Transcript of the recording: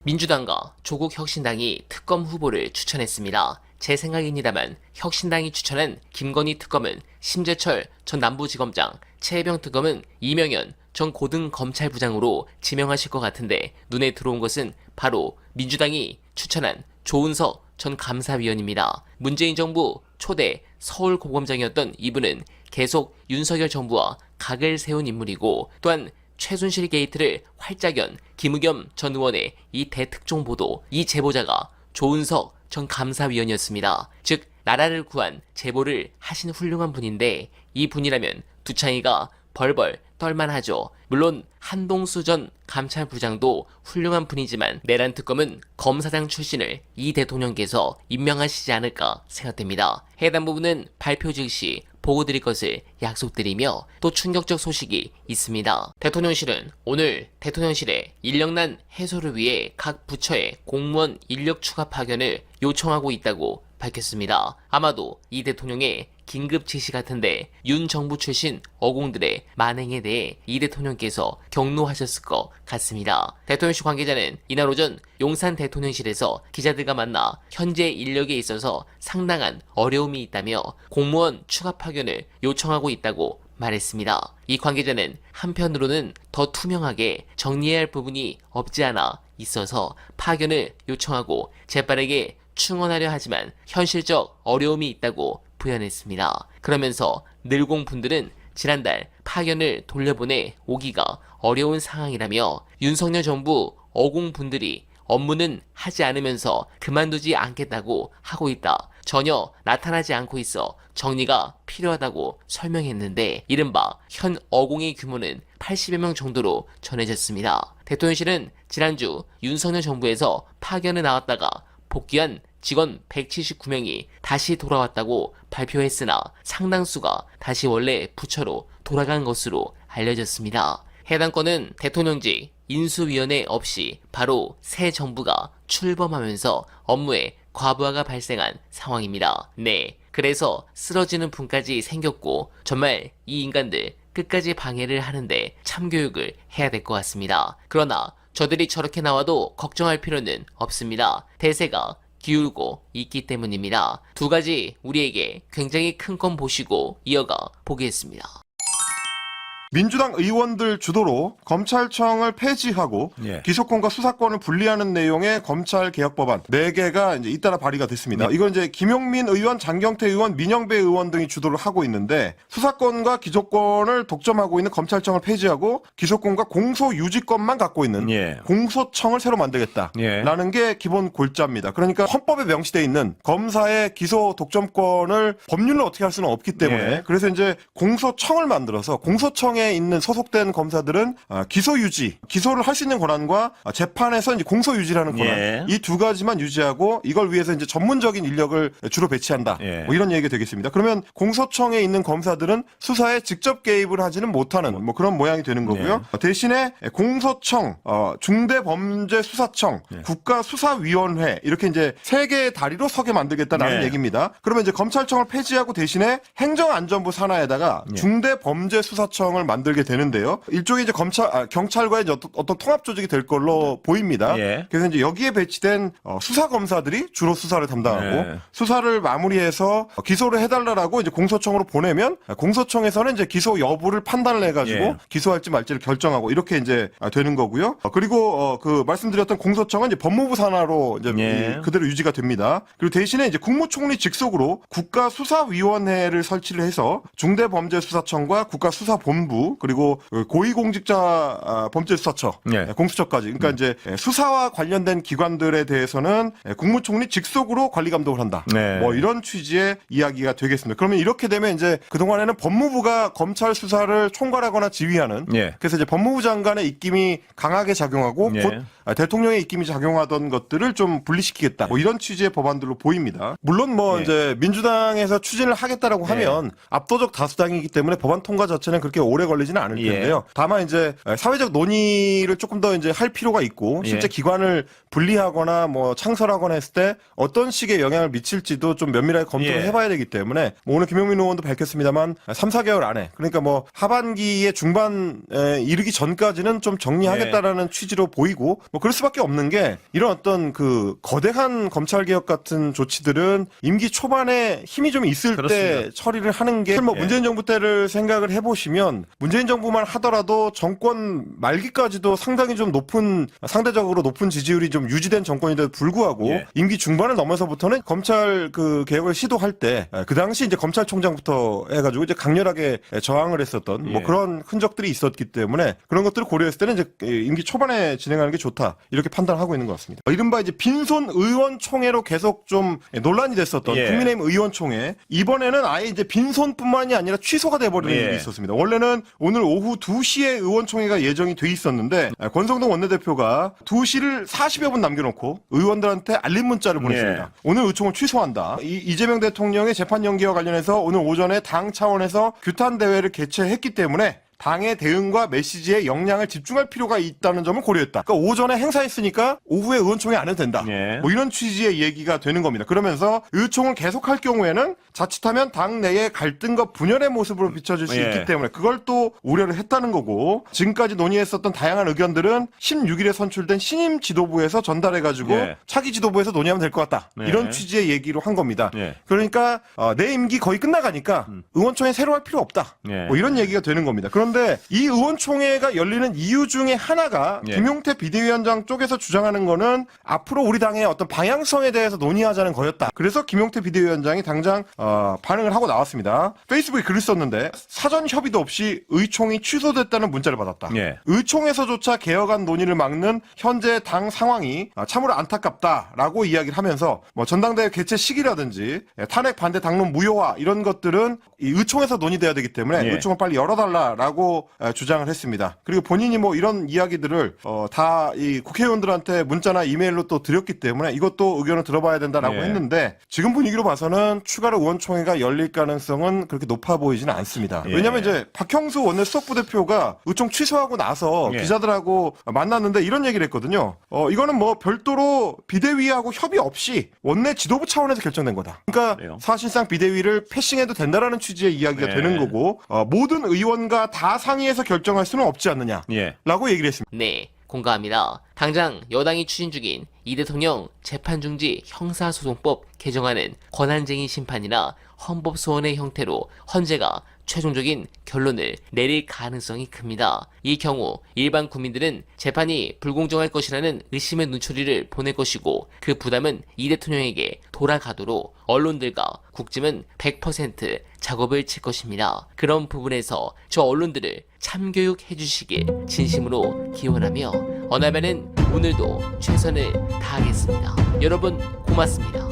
민주당과 조국혁신당이 특검 후보를 추천했습니다. 제 생각입니다만 혁신당이 추천한 김건희 특검은 심재철 전 남부지검장, 최혜병 특검은 이명현 전 고등검찰부장으로 지명하실 것 같은데 눈에 들어온 것은 바로 민주당이 추천한 조은석 전 감사위원입니다. 문재인 정부 초대 서울고검장이었던 이분은 계속 윤석열 정부와 각을 세운 인물이고 또한 최순실 게이트를 활짝 연 김의겸 전 의원의 이 대특종 보도, 이 제보자가 조은석 전 감사위원이었습니다. 즉 나라를 구한 제보를 하신 훌륭한 분인데 이 분이라면 두창이가 벌벌 떨만하죠. 물론 한동수 전 감찰부장도 훌륭한 분이지만 내란 특검은 검사장 출신을 이 대통령께서 임명하시지 않을까 생각됩니다. 해당 부분은 발표 즉시 보고드릴 것을 약속드리며 또 충격적 소식이 있습니다. 대통령실은 오늘 대통령실에 인력난 해소를 위해 각 부처의 공무원 인력 추가 파견을 요청하고 있다고 밝혔습니다. 아마도 이 대통령의 긴급 지시 같은데 윤 정부 출신 어공들의 만행에 대해 이 대통령께서 경로하셨을 것 같습니다. 대통령실 관계자는 이날 오전 용산 대통령실에서 기자들과 만나 현재 인력에 있어서 상당한 어려움이 있다며 공무원 추가 파견을 요청하고 있다고 말했습니다. 이 관계자는 한편으로는 더 투명하게 정리해야 할 부분이 없지 않아 있어서 파견을 요청하고 재빠르게 충원하려 하지만 현실적 어려움이 있다고 부연했습니다. 그러면서 늘공분들은 지난달 파견을 돌려보내 오기가 어려운 상황이라며 윤석열 정부 어공분들이 업무는 하지 않으면서 그만두지 않겠다고 하고 있다. 전혀 나타나지 않고 있어 정리가 필요하다고 설명했는데 이른바 현 어공의 규모는 80여 명 정도로 전해졌습니다. 대통령실은 지난주 윤석열 정부에서 파견을 나왔다가 복귀한 직원 179명이 다시 돌아왔다고 발표했으나 상당수가 다시 원래 부처로 돌아간 것으로 알려졌습니다. 해당 건은 대통령직 인수위원회 없이 바로 새 정부가 출범하면서 업무에 과부하가 발생한 상황입니다. 네, 그래서 쓰러지는 분까지 생겼고 정말 이 인간들 끝까지 방해를 하는데 참교육을 해야 될 것 같습니다. 그러나 저들이 저렇게 나와도 걱정할 필요는 없습니다. 대세가 기울고 있기 때문입니다. 두 가지 우리에게 굉장히 큰 건 보시고 이어가 보겠습니다. 민주당 의원들 주도로 검찰청을 폐지하고 기소권과 수사권을 분리하는 내용의 검찰개혁법안 4개가 이제 잇따라 발의가 됐습니다. 이건 이제 김용민 의원, 장경태 의원, 민영배 의원 등이 주도를 하고 있는데 수사권과 기소권을 독점하고 있는 검찰청을 폐지하고 기소권과 공소유지권만 갖고 있는 공소청을 새로 만들겠다라는 게 기본 골자입니다. 그러니까 헌법에 명시되어 있는 검사의 기소 독점권을 법률로 어떻게 할 수는 없기 때문에 그래서 이제 공소청을 만들어서 공소청에 있는 소속된 검사들은 기소 유지, 기소를 할 수 있는 권한과 재판에서 이제 공소 유지라는 권한 이 두 가지만 유지하고 이걸 위해서 이제 전문적인 인력을 주로 배치한다. 뭐 이런 얘기가 되겠습니다. 그러면 공소청에 있는 검사들은 수사에 직접 개입을 하지는 못하는 뭐 그런 모양이 되는 거고요. 대신에 공소청, 중대범죄수사청, 국가수사위원회 이렇게 이제 3개의 다리로 서게 만들겠다라는 얘기입니다. 그러면 이제 검찰청을 폐지하고 대신에 행정안전부 산하에다가 중대범죄수사청을 만들게 되는데요. 일종의 이제 경찰과의 어떤 통합 조직이 될 걸로 보입니다. 그래서 이제 여기에 배치된 수사 검사들이 주로 수사를 담당하고 수사를 마무리해서 기소를 해달라라고 이제 공소청으로 보내면 공소청에서는 이제 기소 여부를 판단을 해가지고 기소할지 말지를 결정하고 이렇게 이제 되는 거고요. 그리고 그 말씀드렸던 공소청은 이제 법무부 산하로 이제 그대로 유지가 됩니다. 그리고 대신에 이제 국무총리 직속으로 국가수사위원회를 설치를 해서 중대범죄수사청과 국가수사본부 그리고 고위공직자 범죄수사처, 공수처까지. 그러니까 이제 수사와 관련된 기관들에 대해서는 국무총리 직속으로 관리 감독을 한다. 뭐 이런 취지의 이야기가 되겠습니다. 그러면 이렇게 되면 이제 그동안에는 법무부가 검찰 수사를 총괄하거나 지휘하는 그래서 이제 법무부 장관의 입김이 강하게 작용하고 곧 대통령의 입김이 작용하던 것들을 좀 분리시키겠다. 뭐 이런 취지의 법안들로 보입니다. 물론 뭐 이제 민주당에서 추진을 하겠다라고 하면 압도적 다수당이기 때문에 법안 통과 자체는 그렇게 오래 오래 걸리지는 않을 예. 텐데요. 다만 이제 사회적 논의를 조금 더 이제 할 필요가 있고 실제 예. 기관을 분리하거나 뭐 창설하거나 했을 때 어떤 식의 영향을 미칠지도 좀 면밀하게 검토를 예. 해봐야 되기 때문에 뭐 오늘 김용민 의원도 밝혔습니다만 3, 4개월 안에 그러니까 뭐 하반기의 중반에 이르기 전까지는 좀 정리하겠다라는 취지로 보이고 뭐 그럴 수밖에 없는 게 이런 어떤 그 거대한 검찰 개혁 같은 조치들은 임기 초반에 힘이 좀 있을 그렇습니다. 때 처리를 하는 게 뭐 예. 문재인 정부 때를 생각을 해보시면 문재인 정부만 하더라도 정권 말기까지도 상당히 좀 상대적으로 높은 지지율이 좀 유지된 정권인데도 불구하고 예. 임기 중반을 넘어서부터는 검찰 그 개혁을 시도할 때 그 당시 이제 검찰총장부터 해가지고 이제 강렬하게 저항을 했었던 뭐 예. 그런 흔적들이 있었기 때문에 그런 것들을 고려했을 때는 이제 임기 초반에 진행하는 게 좋다 이렇게 판단하고 있는 것 같습니다. 이른바 이제 빈손 의원총회로 계속 좀 논란이 됐었던 예. 국민의힘 의원총회 이번에는 아예 이제 빈손뿐만이 아니라 취소가 돼버리는 예. 일이 있었습니다. 원래는 오늘 오후 2시에 의원총회가 예정이 돼 있었는데 권성동 원내대표가 2시를 40여 분 남겨놓고 의원들한테 알림 문자를 보냈습니다. 예. 오늘 의총을 취소한다. 이재명 대통령의 재판 연기와 관련해서 오늘 오전에 당 차원에서 규탄 대회를 개최했기 때문에 당의 대응과 메시지에 역량을 집중할 필요가 있다는 점을 고려했다. 그러니까 오전에 행사했으니까 오후에 의원총회 안 해도 된다. 예. 뭐 이런 취지의 얘기가 되는 겁니다. 그러면서 의총을 계속할 경우에는 자칫하면 당 내의 갈등과 분열의 모습으로 비춰질 수 예. 있기 때문에 그걸 또 우려를 했다는 거고 지금까지 논의했었던 다양한 의견들은 16일에 선출된 신임 지도부에서 전달해가지고 예. 차기 지도부에서 논의하면 될 것 같다. 예. 이런 취지의 얘기로 한 겁니다. 예. 그러니까 내 임기 거의 끝나가니까 의원총회 새로 할 필요 없다. 예. 뭐 이런 얘기가 되는 겁니다. 그런데 이 의원총회가 열리는 이유 중에 하나가 예. 김용태 비대위원장 쪽에서 주장하는 거는 앞으로 우리 당의 어떤 방향성에 대해서 논의하자는 거였다. 그래서 김용태 비대위원장이 당장 반응을 하고 나왔습니다. 페이스북에 글을 썼는데 사전 협의도 없이 의총이 취소됐다는 문자를 받았다. 예. 의총에서조차 개혁안 논의를 막는 현재 당 상황이 참으로 안타깝다라고 이야기를 하면서 뭐 전당대회 개최 시기라든지 탄핵 반대 당론 무효화 이런 것들은 이 의총에서 논의돼야 되기 때문에 예. 의총을 빨리 열어달라라고 주장을 했습니다. 그리고 본인이 뭐 이런 이야기들을 다 이 국회의원들한테 문자나 이메일로 또 드렸기 때문에 이것도 의견을 들어봐야 된다라고 예. 했는데 지금 분위기로 봐서는 추가로 의원총회가 열릴 가능성은 그렇게 높아 보이지는 않습니다. 예. 왜냐하면 이제 박형수 원내 수석부대표가 의총 취소하고 나서 예. 기자들하고 만났는데 이런 얘기를 했거든요. 이거는 뭐 별도로 비대위하고 협의 없이 원내 지도부 차원에서 결정된 거다. 그러니까 그래요? 사실상 비대위를 패싱해도 된다라는 취지의 이야기가 예. 되는 거고 모든 의원과 다 상의해서 결정할 수는 없지 않느냐라고 예. 얘기를 했습니다. 네, 공감합니다. 당장 여당이 추진 중인 이 대통령 재판중지 형사소송법 개정안은 권한쟁의 심판이나 헌법소원의 형태로 헌재가 최종적인 결론을 내릴 가능성이 큽니다. 이 경우 일반 국민들은 재판이 불공정할 것이라는 의심의 눈초리를 보낼 것이고 그 부담은 이 대통령에게 돌아가도록 언론들과 국짐은 100% 작업을 칠 것입니다. 그런 부분에서 저 언론들을 참교육해 주시길 진심으로 기원하며 어나베는 오늘도 최선을 다하겠습니다. 여러분 고맙습니다.